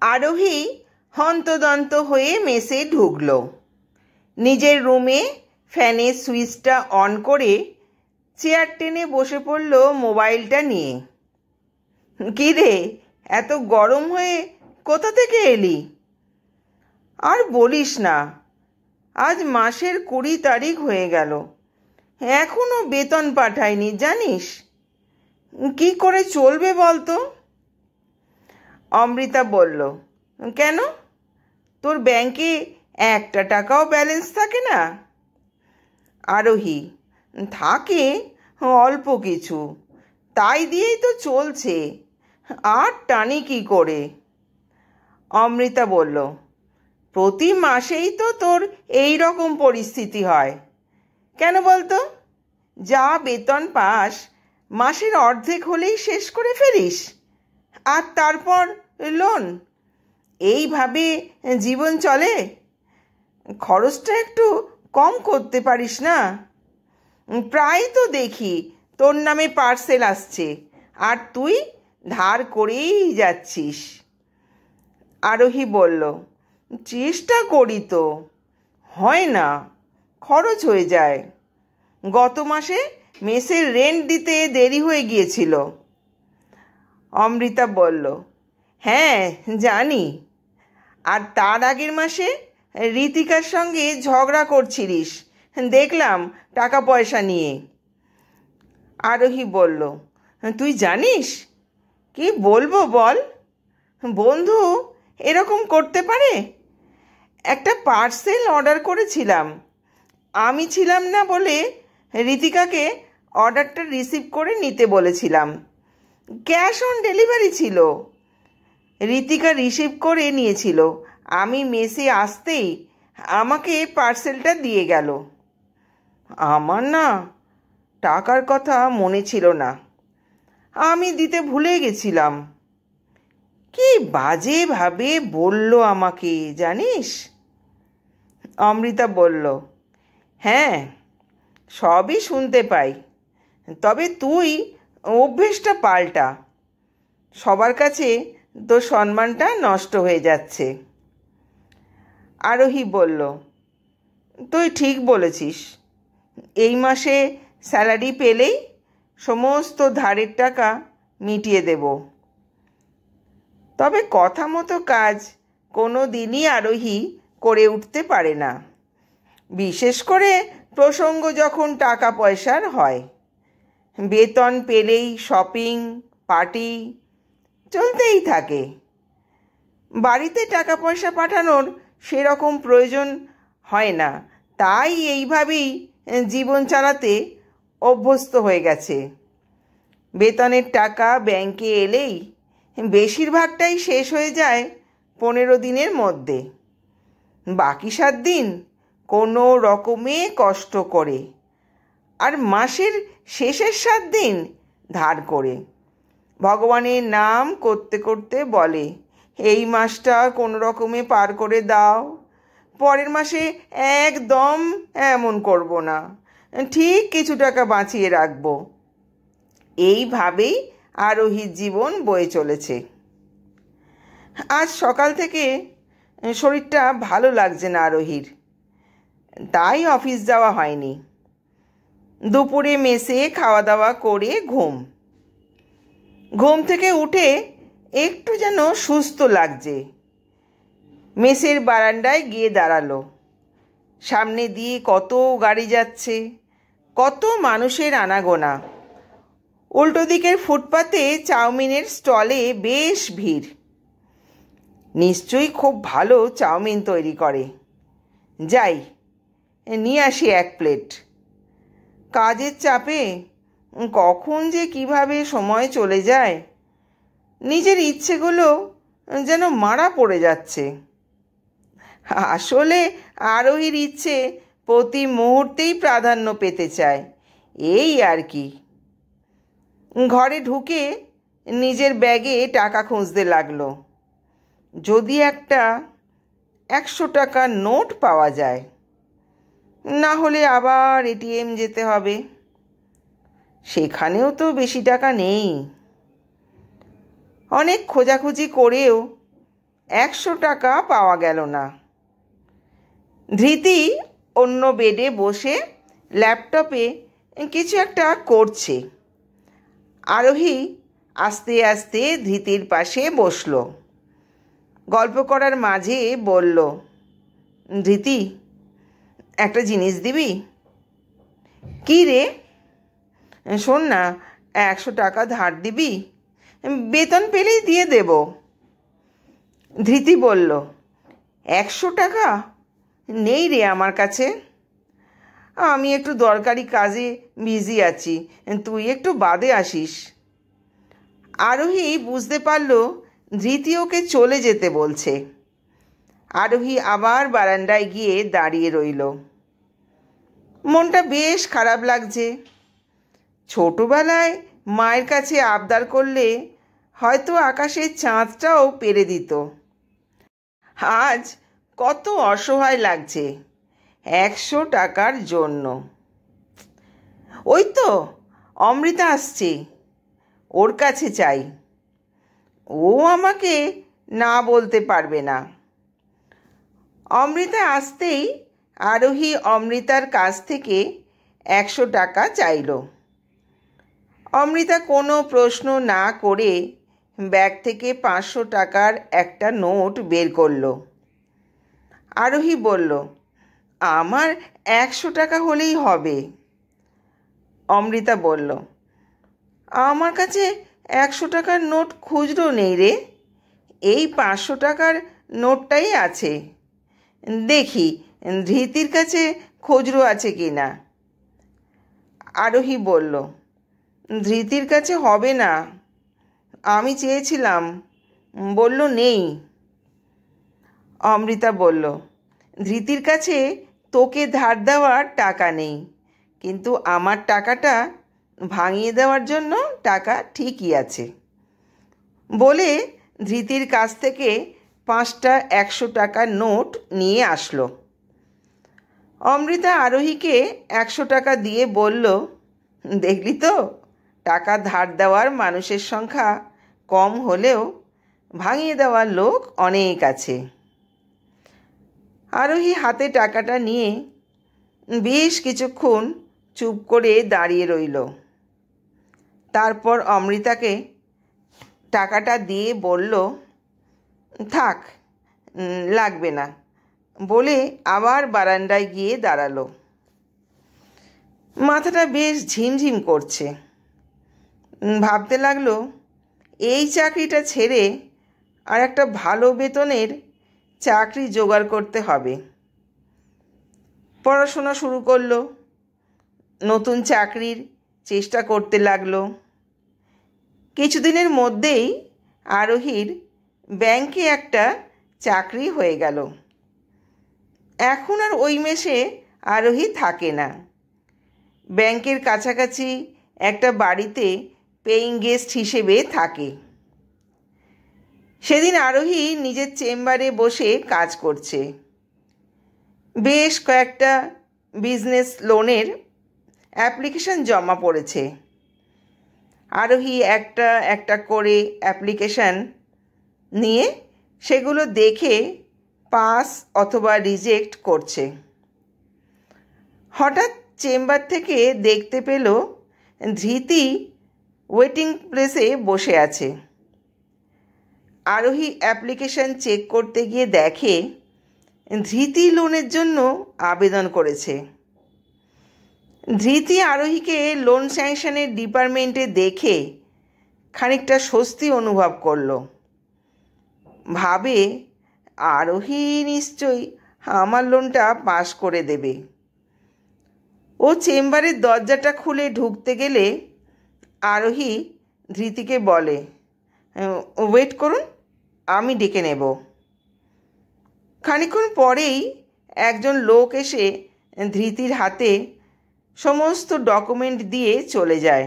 আরোহী হন্তদন্ত হয়ে মেসে ঢুকল। নিজের রুমে ফ্যানের সুইচটা অন করে চেয়ার টেনে বসে পড়ল মোবাইলটা নিয়ে। কি রে, এত গরম হয়ে কোথা থেকে এলি? আর বলিস না, আজ মাসের 20 তারিখ হয়ে গেল, এখনো বেতন পাঠায়নি জানিস। কি করে চলবে বলতো? অমৃতা বলল, কেন, তোর ব্যাংকে একটা টাকাও ব্যালেন্স থাকে না? আরোহী, থাকে অল্প কিছু, তাই দিয়েই তো চলছে, আর টানি কি করে? অমৃতা বলল, প্রতি মাসেই তো তোর এই রকম পরিস্থিতি হয়, কেন বলতো? যা বেতন পাস মাসের অর্ধেক হলেই শেষ করে ফেলিস, আর তারপর লোন। এইভাবে জীবন চলে? খরচটা একটু কম করতে পারিস না? প্রায় তো দেখি তোর নামে পার্সেল আসছে, আর তুই ধার করেই যাচ্ছিস। আরোহী বলল, চেষ্টা করি তো, হয় না, খরচ হয়ে যায়। গত মাসে মেসের রেন্ট দিতে দেরি হয়ে গিয়েছিল। অমৃতা বলল, হ্যাঁ জানি, আর তার আগের মাসে ঋতিকার সঙ্গে ঝগড়া করছিলিস, দেখলাম টাকা পয়সা নিয়ে। আরোহী বলল, তুই জানিস? কি বলবো বল, বন্ধু এরকম করতে পারে? একটা পার্সেল অর্ডার করেছিলাম, আমি ছিলাম না বলে ঋতিকাকে অর্ডারটা রিসিভ করে নিতে বলেছিলাম। ক্যাশ অন ডেলিভারি ছিল, ঋতিকা রিসিভ করে নিয়েছিল, আমি মেসে আসতেই আমাকে পার্সেলটা দিয়ে গেল। আমার না টাকার কথা মনে ছিল না, আমি দিতে ভুলে গেছিলাম। কি বাজেভাবে বলল আমাকে জানিস? অমৃতা বলল, হ্যাঁ সবই শুনতে পাই, তবে তুই অভ্যেসটা পাল্টা, সবার কাছে তোর সম্মানটা নষ্ট হয়ে যাচ্ছে। আরোহী বলল, তুই ঠিক বলেছিস, এই মাসে স্যালারি পেলেই সমস্ত ধারের টাকা মিটিয়ে দেব। তবে কথা মতো কাজ কোনো দিনই আরোহী করে উঠতে পারে না, বিশেষ করে প্রসঙ্গ যখন টাকা পয়সার হয়। বেতন পেলেই শপিং পার্টি চলতেই থাকে। বাড়িতে টাকা পয়সা পাঠানোর সেরকম প্রয়োজন হয় না, তাই এইভাবেই জীবন চালাতে অভ্যস্ত হয়ে গেছে। বেতনের টাকা ব্যাংকে এলেই বেশিরভাগটাই শেষ হয়ে যায় 15 দিনের মধ্যে, বাকি 7 দিন কোনো রকমে কষ্ট করে, আর মাসের শেষের 7 দিন ধার করে। ভগবানের নাম করতে করতে বলে, এই মাসটা কোনো রকমে পার করে দাও, পরের মাসে একদম এমন করব না, ঠিক কিছু টাকা বাঁচিয়ে রাখব। এইভাবেই আরোহীর জীবন বয়ে চলেছে। আজ সকাল থেকে শরীরটা ভালো লাগছে না আরোহীর, তাই অফিস যাওয়া হয়নি। দুপুরে মেসে খাওয়া দাওয়া করে ঘুম থেকে উঠে একটু যেন সুস্থ লাগছে। মেসের বারান্দায় গিয়ে দাঁড়ালো। সামনে দিয়ে কত গাড়ি যাচ্ছে, কত মানুষের আনাগোনা। উল্টো দিকের ফুটপাতে চাউমিনের স্টলে বেশ ভিড়। নিশ্চয়ই খুব ভালো চাউমিন তৈরি করে, যাই নিয়ে আসি 1 প্লেট। কাজের চাপে কখন যে কিভাবে সময় চলে যায়, নিজের ইচ্ছেগুলো যেন মারা পড়ে যাচ্ছে। আসলে আরোহীর ইচ্ছে প্রতি মুহূর্তেই প্রাধান্য পেতে চায়, এই আর কি। ঘরে ঢুকে নিজের ব্যাগে টাকা খুঁজতে লাগলো, যদি একটা 100 টাকার নোট পাওয়া যায়, না হলে আবার এটিএম যেতে হবে, সেখানেও তো বেশি টাকা নেই। অনেক খোঁজাখুঁজি করেও 100 টাকা পাওয়া গেল না। ধৃতি অন্য বেডে বসে ল্যাপটপে কিছু একটা করছে। আরোহী আস্তে আস্তে ধৃতির পাশে বসল। গল্প করার মাঝে বলল, ধৃতি, একটা জিনিস দিবি? কী রে? শোন না, 100 টাকা ধার দিবি? বেতন পেলেই দিয়ে দেব। ধৃতি বলল, 100 টাকা নেই রে আমার কাছে। আমি একটু দরকারি কাজে বিজি আছি, তুই একটু বাদে আসিস। আরোহী বুঝতে পারল ধৃতি ওকে চলে যেতে বলছে। আরোহী আবার বারান্দায় গিয়ে দাঁড়িয়ে রইল। মনটা বেশ খারাপ লাগছে। ছোটবেলায় মায়ের কাছে আবদার করলে হয়তো আকাশের চাঁদটাও পেরে দিত। আজ কত অসহায় লাগছে 100 টাকার জন্য। ওই তো অমৃতা আসছে, ওর কাছে চাই। ও আমাকে না বলতে পারবে না। অমৃতা আসতেই আরোহী অমৃতার কাছ থেকে 100 টাকা চাইল। অমৃতা কোনো প্রশ্ন না করে ব্যাগ থেকে 500 টাকার একটা নোট বের করল। আরোহী বলল, আমার 100 টাকা হলেই হবে। অমৃতা বলল, আমার কাছে 100 টাকার নোট খুচরো নেই রে, এই 500 টাকার নোটটাই আছে। দেখি ধৃতির কাছে খুচরো আছে কি না। আরোহী বলল, ধৃতির কাছে হবে না, আমি চেয়েছিলাম, বলল নেই। অমৃতা বলল, ধৃতির কাছে তোকে ধার দেওয়ার টাকা নেই, কিন্তু আমার টাকাটা ভাঙিয়ে দেওয়ার জন্য টাকা ঠিকই আছে। বলে ধৃতির কাছ থেকে 5টা 100 টাকার নোট নিয়ে আসলো। অমৃতা আরোহীকে 100 টাকা দিয়ে বলল, দেখলি তো, টাকা ধার দেওয়ার মানুষের সংখ্যা কম হলেও ভাঙিয়ে দেওয়ার লোক অনেক আছে। আরোহী হাতে টাকাটা নিয়ে বেশ কিছুক্ষণ চুপ করে দাঁড়িয়ে রইল। তারপর অমৃতাকে টাকাটা দিয়ে বলল, থাক, লাগবে না, বলে আবার বারান্দায় গিয়ে দাঁড়ালো। মাথাটা বেশ ঝিমঝিম করছে। ভাবতে লাগলো, এই চাকরিটা ছেড়ে আর একটা ভালো বেতনের চাকরি জোগাড় করতে হবে। পড়াশোনা শুরু করলো, নতুন চাকরির চেষ্টা করতে লাগলো। কিছুদিনের মধ্যেই আরোহীর ব্যাংকে একটা চাকরি হয়ে গেল। এখন আর ওই মেসে আরোহী থাকে না। ব্যাংকের কাছাকাছি একটা বাড়িতে পেইং গেস্ট হিসেবে থাকে। সেদিন আরোহী নিজের চেম্বারে বসে কাজ করছে। বেশ কয়েকটা বিজনেস লোনের অ্যাপ্লিকেশন জমা পড়েছে। আরোহী একটা একটা করে অ্যাপ্লিকেশন নিয়ে সেগুলো দেখে পাস অথবা রিজেক্ট করছে। হঠাৎ চেম্বার থেকে দেখতে পেল ধৃতি ওয়েটিং প্লেসে বসে আছে। আরোহী অ্যাপ্লিকেশন চেক করতে গিয়ে দেখে ধৃতি লোনের জন্য আবেদন করেছে। ধৃতি আরোহীকে লোন স্যাংশনের ডিপার্টমেন্টে দেখে খানিকটা স্বস্তি অনুভব করল। ভাবে, আরোহী নিশ্চয়ই আমার লোনটা পাস করে দেবে। ও চেম্বারের দরজাটা খুলে ঢুকতে গেলে আরোহী ধৃতিকে বলে, ওয়েট করুন, আমি ডেকে নেব। খানিকক্ষণ পরেই একজন লোক এসে ধৃতির হাতে সমস্ত ডকুমেন্ট দিয়ে চলে যায়।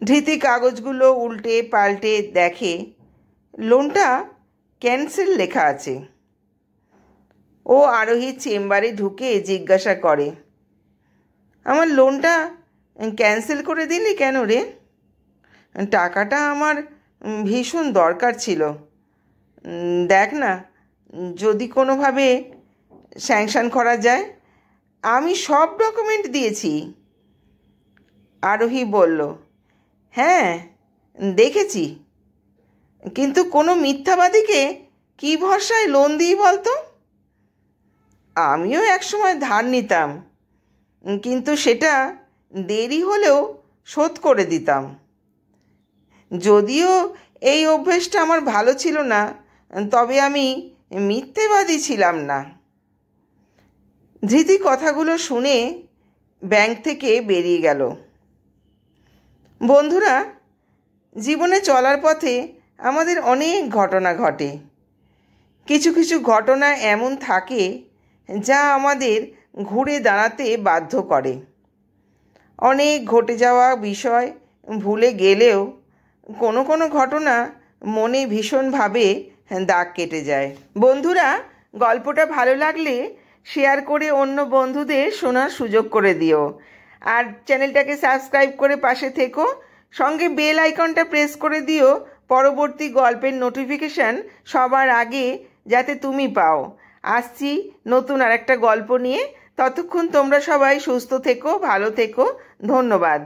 ধৃতি কাগজগুলো উল্টে পাল্টে দেখে লোনটা ক্যান্সেল লেখা আছে। ও আরোহীর চেম্বারে ঢুকে জিজ্ঞাসা করে, আমার লোনটা ক্যান্সেল করে দিলি কেন রে? টাকাটা আমার ভীষণ দরকার ছিল, দেখ না, যদি কোনোভাবে স্যাংশন করা যায়। আমি সব ডকুমেন্ট দিয়েছি। আরোহী বলল, হ্যাঁ দেখেছি, কিন্তু কোনো মিথ্যাবাদীকে কী ভরসায় লোন দিই বলতো? আমিও একসময় ধার নিতাম, কিন্তু সেটা দেরি হলেও শোধ করে দিতাম। যদিও এই অভ্যেসটা আমার ভালো ছিল না, তবে আমি মিথ্যেবাদী ছিলাম না। ধৃতি কথাগুলো শুনে ব্যাংক থেকে বেরিয়ে গেল। বন্ধুরা, জীবনে চলার পথে আমাদের অনেক ঘটনা ঘটে। কিছু কিছু ঘটনা এমন থাকে যা আমাদের ঘুরে দাঁড়াতে বাধ্য করে। অনেক ঘটে যাওয়া বিষয় ভুলে গেলেও কোনো কোনো ঘটনা মনে ভীষণভাবে দাগ কেটে যায়। বন্ধুরা, গল্পটা ভালো লাগলে শেয়ার করে অন্য বন্ধুদের শোনার সুযোগ করে দিও। আর চ্যানেলটাকে সাবস্ক্রাইব করে পাশে থেকো। সঙ্গে বেল আইকনটা প্রেস করে দিও পরবর্তী গল্পের নোটিফিকেশান সবার আগে যাতে তুমি পাও। আসছি নতুন আরেকটা গল্প নিয়ে। ততক্ষণ তোমরা সবাই সুস্থ থেকো, ভালো থেকো। ধন্যবাদ।